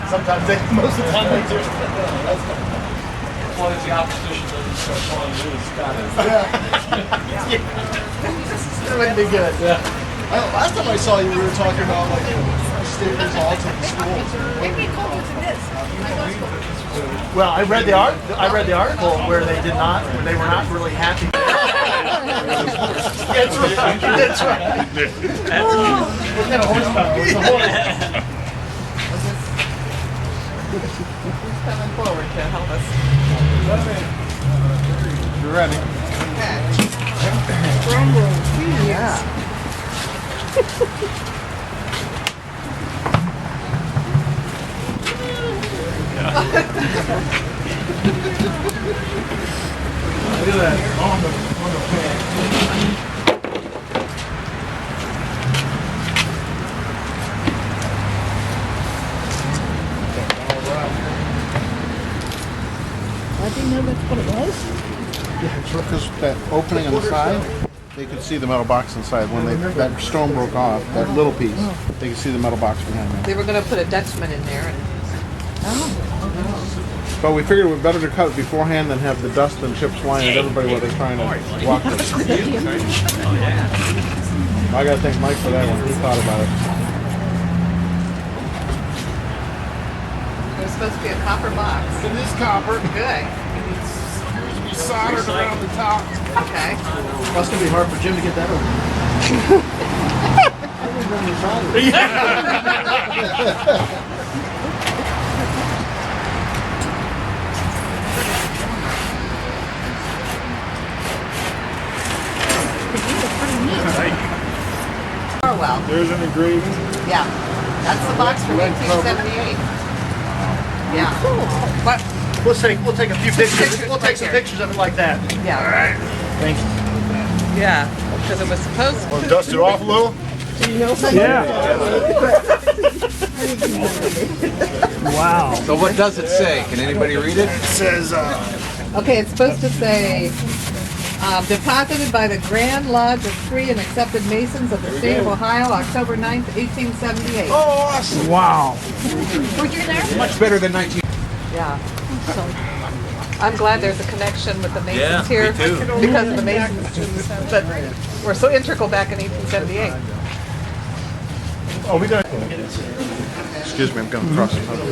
Sometimes they, most of the time they do. As long as the opposition doesn't start calling you as Scott is. Yeah. That would be good. Yeah. Last time I saw you, we were talking about like stickers all to the schools. Well, I read the article where they were not really happy. That's right. That's right. What kind of horsepower? What's the horse? Who's coming forward to help us? You're ready. Yeah. Look at that on the pan. I didn't know that's what it was. Yeah, it's because that opening on the side, they could see the metal box inside. When that stone broke off, that little piece, they could see the metal box behind They there. were going to put a Dutchman in there. And But we figured it would be better to cut it beforehand than have the dust and chips flying at everybody while they're trying to walk this. I gotta thank Mike for that one. He thought about it. it was supposed to be a copper box. It is copper. Good. It's soldered around the top. Okay. That's gonna be hard for Jim to get that over. Orwell. There's an engraving. Yeah. That's the box from 1878. Yeah. What? We'll take a few pictures. We'll take some Right here. pictures of it like that. Yeah. All right. Thank you. Yeah. Because it was supposed to. Want to dust it off a little? Wow. So what does it say? Can anybody read it? It says, Okay, it's supposed to say, deposited by the Grand Lodge of Free and Accepted Masons of the State of Ohio, October 9th, 1878. oh, awesome. Wow. Were you there? Much better than 19. Yeah. I'm glad there's a connection with the Masons Yeah, here. me too. Because of the Masons that were so integral back in 1878. Oh, we got. Excuse me, I'm gonna cross the tunnel.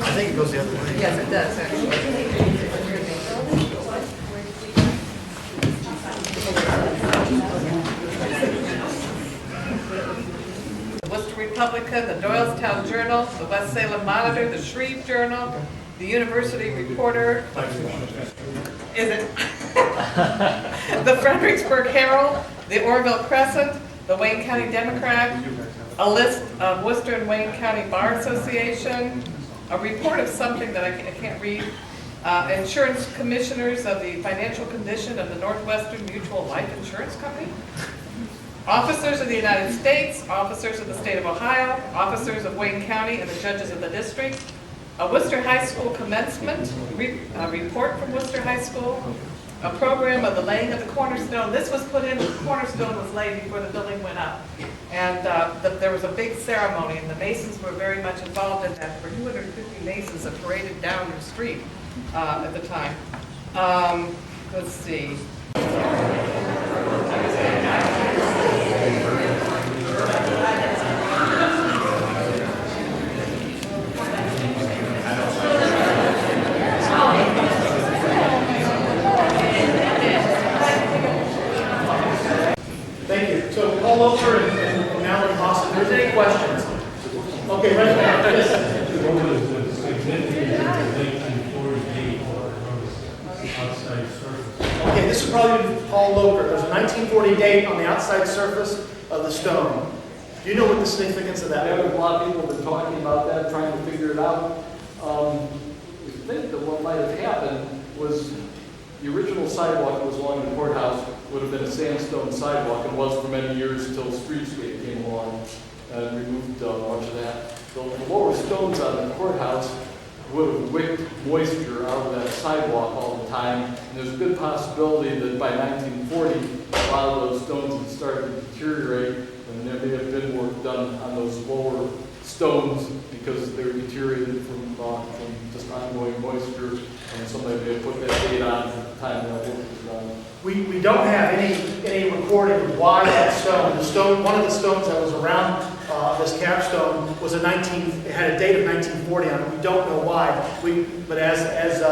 I think it goes the other way. Yes, it does, actually. The Worcester Republican, the Doylestown Journal, the West Salem Monitor, the Shreve Journal, the University Reporter. Is it? The Fredericksburg Herald, the Orville Crescent, the Wayne County Democrat, a list of Worcester and Wayne County Bar Association, a report of something that I can't read, insurance commissioners of the financial condition of the Northwestern Mutual Life Insurance Company, officers of the United States, officers of the state of Ohio, officers of Wayne County and the judges of the district, a Worcester High School commencement, a report from Worcester High School, a program of the laying of the cornerstone. This was put in, the cornerstone was laid before the building went up. And there was a big ceremony, and the Masons were very much involved in that. There were 250 Masons that paraded down the street at the time. Let's see. Thank you. So all over and now in Boston. If there's any questions? Okay, right now. What was the significance of the 1948 outside surface? Okay, this is probably Paul Loker. There's a 1940 date on the outside surface of the stone. Do you know what the significance of that Yeah, is? a lot of people have been talking about that, trying to figure it out. We think that what might have happened was the original sidewalk that was along the courthouse would have been a sandstone sidewalk and was for many years until streetscape came along and removed much of that. The lower stones on the courthouse would have wicked moisture out of that sidewalk all the time. And there's a good possibility that by 1940, a lot of those stones had started to deteriorate, and there may have been work done on those lower stones because they're deteriorated from just ongoing moisture, and somebody may have put that date on at the time that work was done. We don't have any recording of why that stone, one of the stones that was around this capstone was it had a date of 1940 on it. We don't know why. But as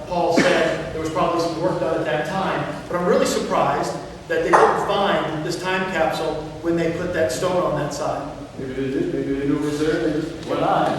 Paul said, there was probably some work done at that time. But I'm really surprised that they didn't find this time capsule when they put that stone on that side. Maybe they did, maybe they knew it was there, they just went on.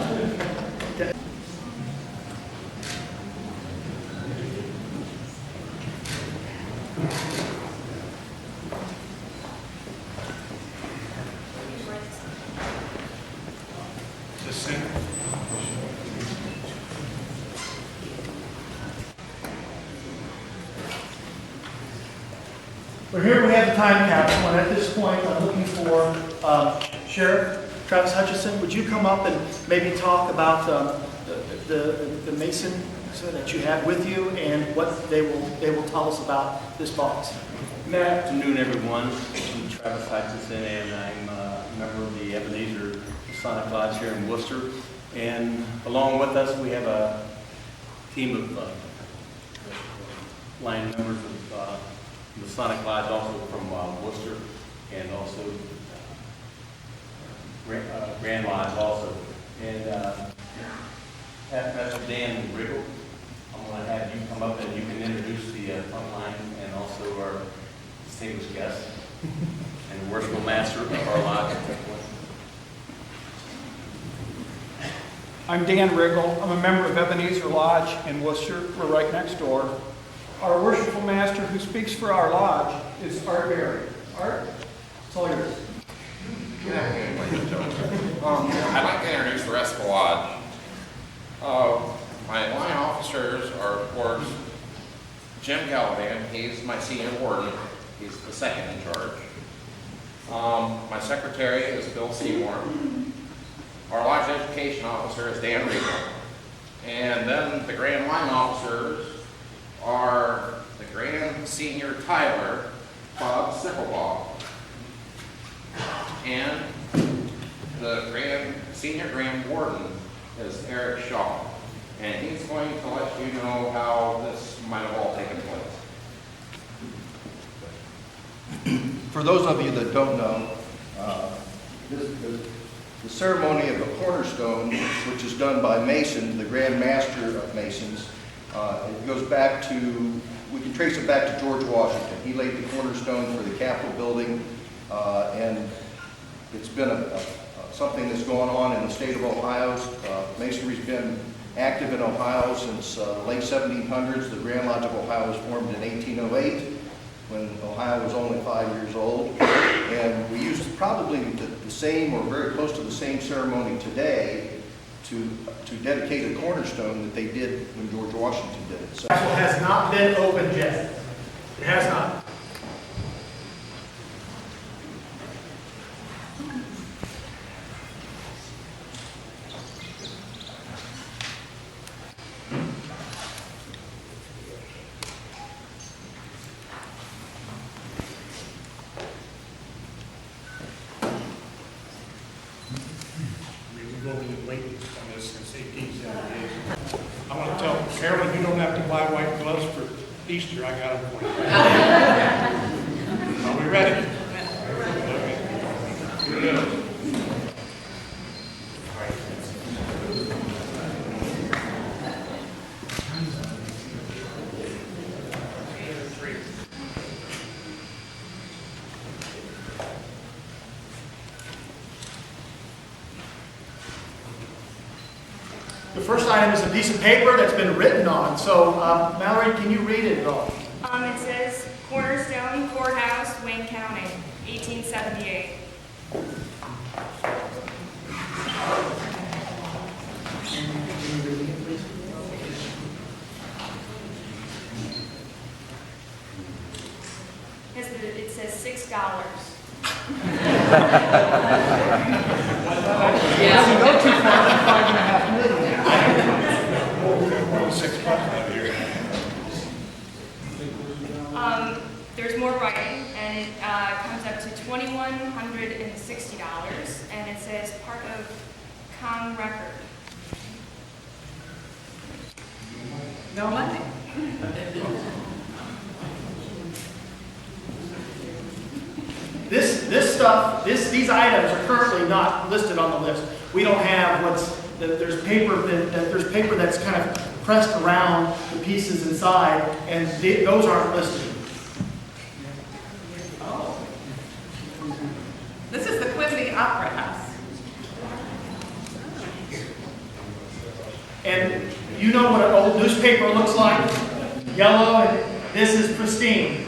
But here we have the time capsule, and at this point, I'm looking for Sheriff Travis Hutchison. Would you come up and maybe talk about the Mason that you have with you and what they will tell us about this box? Good afternoon, everyone. I'm Travis Hutchison, and I'm a member of the Ebenezer Masonic Lodge here in Worcester. And along with us, we have a team of line members of Masonic Lodge, also from Worcester, and also Grand Lodge also. And Pastor Dan Riggle, I'm going to have you come up and you can introduce the front line and also our distinguished guest and worshipful master of our lodge. I'm Dan Riggle. I'm a member of Ebenezer Lodge in Worcester. We're right next door. Our worshipful master who speaks for our lodge is Art Berry. Art, it's all yours. I'd like to introduce the rest of the lodge. My line officers are, of course, Jim Gallivan. He's my senior warden. He's the second in charge. My secretary is Bill Seymour. Our lodge education officer is Dan Regal. And then the grand line officers are the Grand Senior Tyler, Bob Sicklebaugh, and the Senior Grand Warden is Eric Shaw, and he's going to let you know how this might have all taken place. For those of you that don't know, the ceremony of the cornerstone, which is done by Masons, the Grand Master of Masons, it goes back to, we can trace it back to George Washington. He laid the cornerstone for the Capitol building, and it's been something that's gone on in the state of Ohio. Masonry's been active in Ohio since the late 1700s. The Grand Lodge of Ohio was formed in 1808 when Ohio was only 5 years old. And we use probably the same or very close to the same ceremony today to dedicate a cornerstone that they did when George Washington did it. So The capsule has not been opened yet. It has not. I want to tell Carolyn, you don't have to buy white gloves for Easter. I got them for you. Are we ready? Okay. Here we go. The first item is a piece of paper that's been written on. So, Mallory, can you read it at all? It says Cornerstone Courthouse, Wayne County, 1878. It says $6. Yeah. If you go too far, that's $5.5 million. There's more writing, and it comes up to $2,160, and it says part of Con Record. No money. These items are currently not listed on the list. We don't have there's paper that's kind of pressed around the pieces inside, and those aren't listed. Oh. This is the Quimby Opera House. And you know what an old newspaper looks like? Yellow, and this is pristine.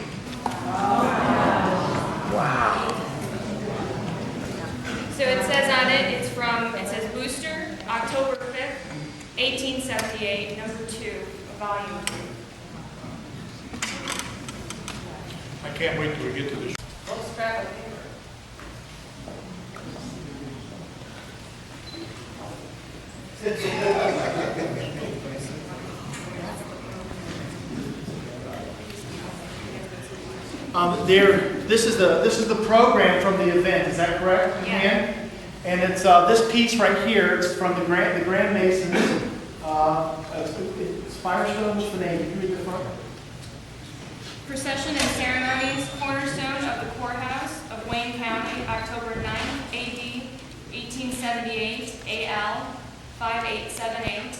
So it says on it, it says Worcester, October 5th, 1878, number 2, volume 2. I can't wait till we get to the Little scrap of paper. This is the program from the event. Is that correct? Yeah. Ann? And it's this piece right here. It's from the Grand Masons. It's Firestone. What's the name? Can you read the front? Procession and ceremonies, cornerstone of the courthouse of Wayne County, October 9th, AD 1878, AL 5878,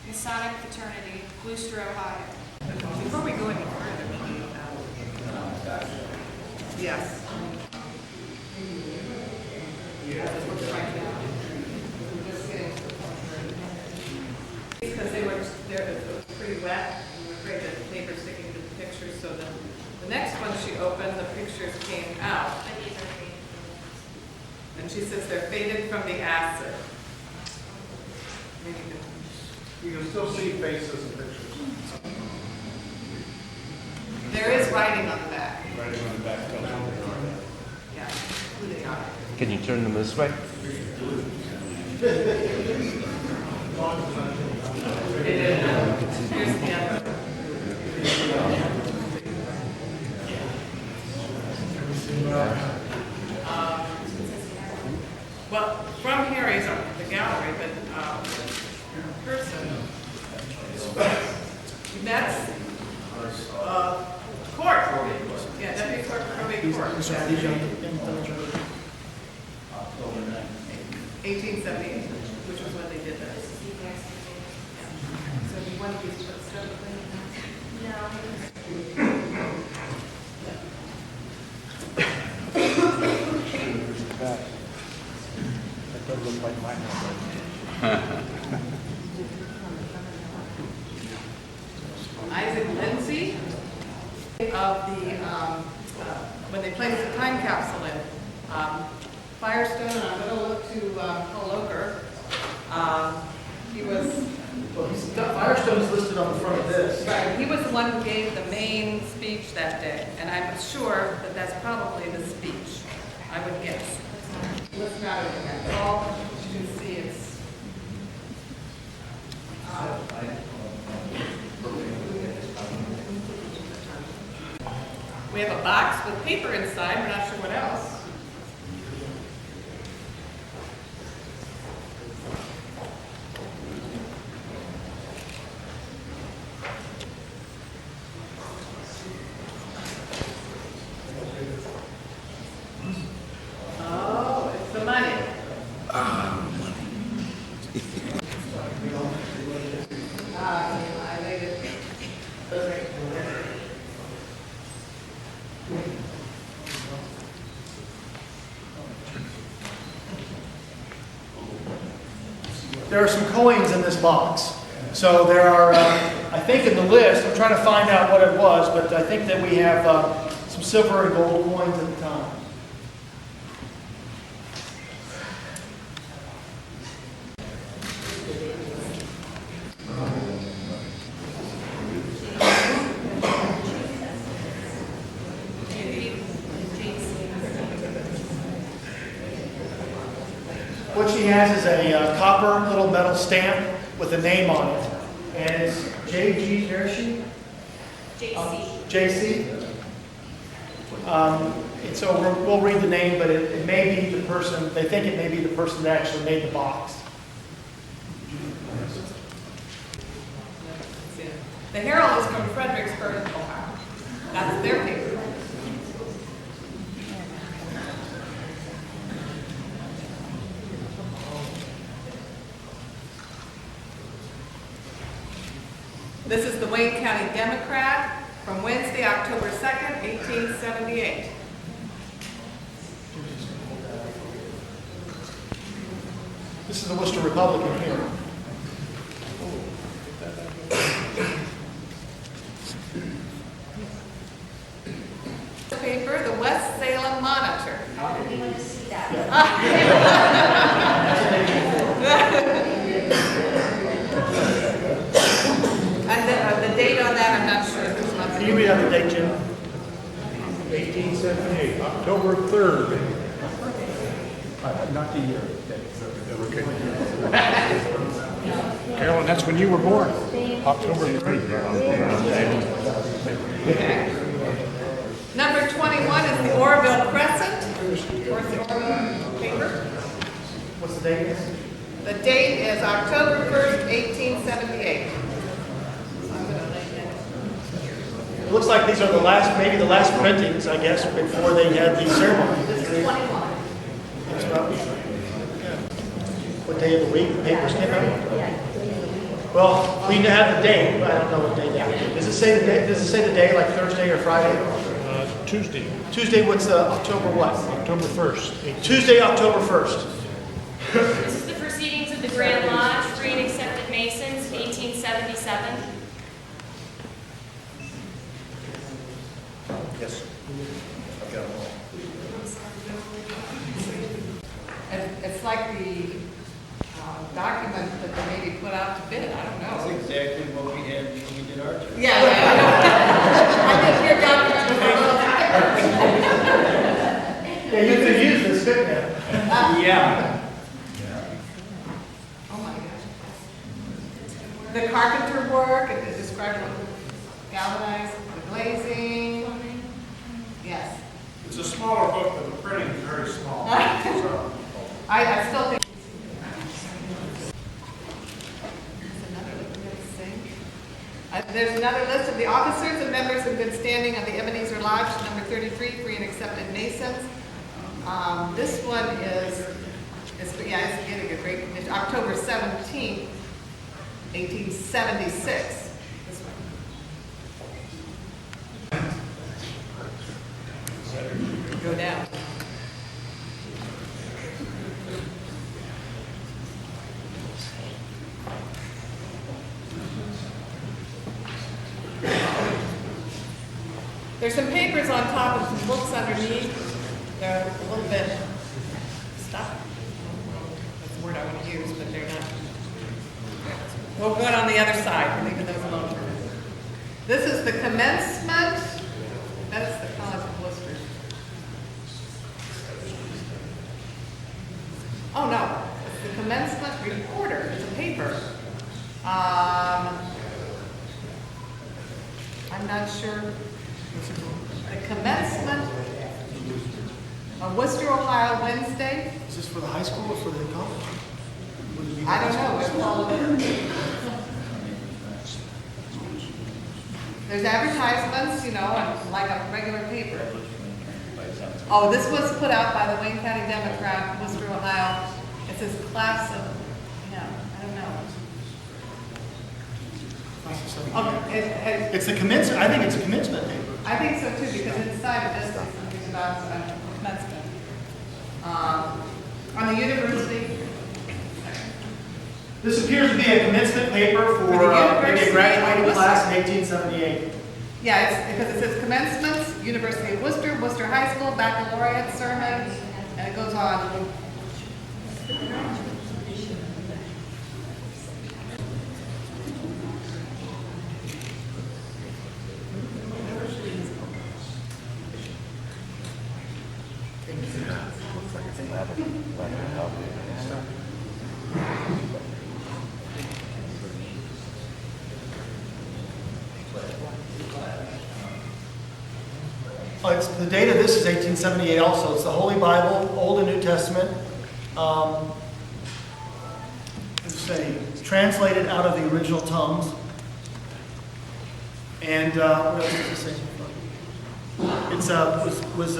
Masonic Fraternity, Worcester, Ohio. Before we go any further, yes. Because it was pretty wet, and we were afraid that the paper sticking to the pictures, so the next one she opened, the pictures came out. And she says they're faded from the acid. Maybe You can still see faces and pictures. there is writing on the back. writing on the back. Yeah, who they are. Can you turn them this way? Here's the other. Well, from here is the gallery, but in person, that's court. Yeah, Deputy Clerk of Probate Court. 1878, which was when they did this. So you want to use stuff That does look like my Isaac Lindsay of the, when they placed the time capsule in, Firestone, and I'm going to look to Paul Oker. He was, Well, Firestone's listed on the front of this. right, he was the one who gave the main speech that day, and I'm sure that that's probably the speech, I would guess. Let's not open that. All you can see is. We have a box with paper inside, we're not sure what else. Oh, it's the money. I laid it. There are some coins in this box. So there are, I think in the list, I'm trying to find out what it was, but I think that we have some silver and gold coins at the time. What she has is a copper little metal stamp with a name on it. And it's J.G. Hershey? J.C. And so we'll read the name, but it may be the person, they think it may be the person that actually made the box. The Herald is from Fredericksburg, Ohio. That's their paper. This is the Wayne County Democrat from Wednesday, October 2nd, 1878. This is the Worcester Republican here. The paper, the West Salem Monitor. How did you want to see that? And the date on that, I'm not sure. There's nothing. Can you read out the date, Jim? 1878, October 3rd. Not the year. Okay. Carolyn, that's when you were born, October 3rd. Number 21 is the Oroville Crescent, or the Oroville paper. What's the date? The date is October 1st, 1878. It looks like these are the last, maybe the last printings, I guess, before they had the ceremony. This is 21. That's probably, yeah. What day of the week the papers came out? Well, we have the date, but I don't know what day that is. Does it say the day? Does it say the day, like Thursday or Friday? Tuesday, Tuesday, what's October what? October 1st. Tuesday, October 1st. This is the proceedings of the Grand Lodge, Free and Accepted Masons, 1877. Yes. I've got them all. It's like the document that they maybe put out to bid. I don't know. That's exactly what we had when we did our job. Yeah, I think your document was a little Yeah, you could use this, couldn't you? Yeah. Oh my gosh. The carpenter work, it described what galvanized, the glazing. Yes. It's a smaller book, but the printing is very small. I still think. There's another list of the officers and members in good standing of the Ebenezer Lodge, number 33, Free and Accepted Masons. This one is it's getting a great condition. October 17th, 1876. This one. Go down. There's some papers on top and some books underneath. They're a little bit stuck. That's the word I want to use, but they're not. We'll go on the other side. We're leaving those alone for a minute. This is the commencement. That's the College of Worcester. Oh, no. It's the commencement reporter. It's a paper. I'm not sure. The commencement of Worcester, Ohio, Wednesday. Is this for the high school or for the college? I don't know. It's all over. There's advertisements, you know, and like a regular paper. Oh, this was put out by the Wayne County Democrat, Worcester, Ohio. It says class of, I don't know. It's the commencement, I think it's a commencement paper. I think so too, because inside of this is something about commencement. On the university. This appears to be a commencement paper for maybe a graduating class in 1878. Yeah, it's because it says commencements, University of Worcester, Worcester High School, baccalaureate sermon, and it goes on. It's, the date of this is 1878 also. It's the Holy Bible, Old and New Testament. Let's say, translated out of the original tongues. And what else does it say? It's was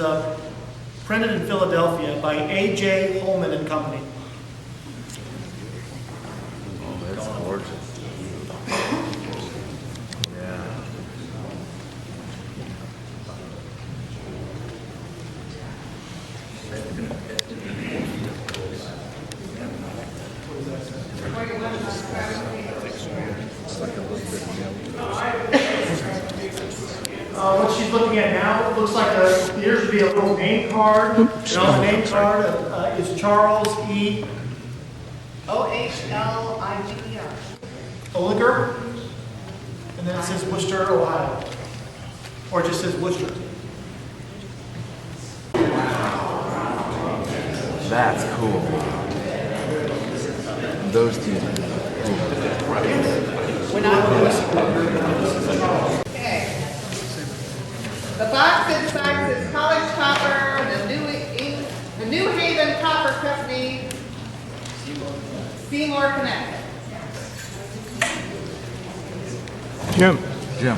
printed in Philadelphia by A.J. Holman and Company. Oh, that's gorgeous. Yeah. What she's looking at now looks like there should be a little name card. And on the name card is Charles E. Ohliger. Oliger. And then it says Worcester, Ohio. Or it just says Worcester. That's cool. Those two. Okay. The box inside says College Copper, the New Haven Copper Company, Seymour, Connecticut. Jim.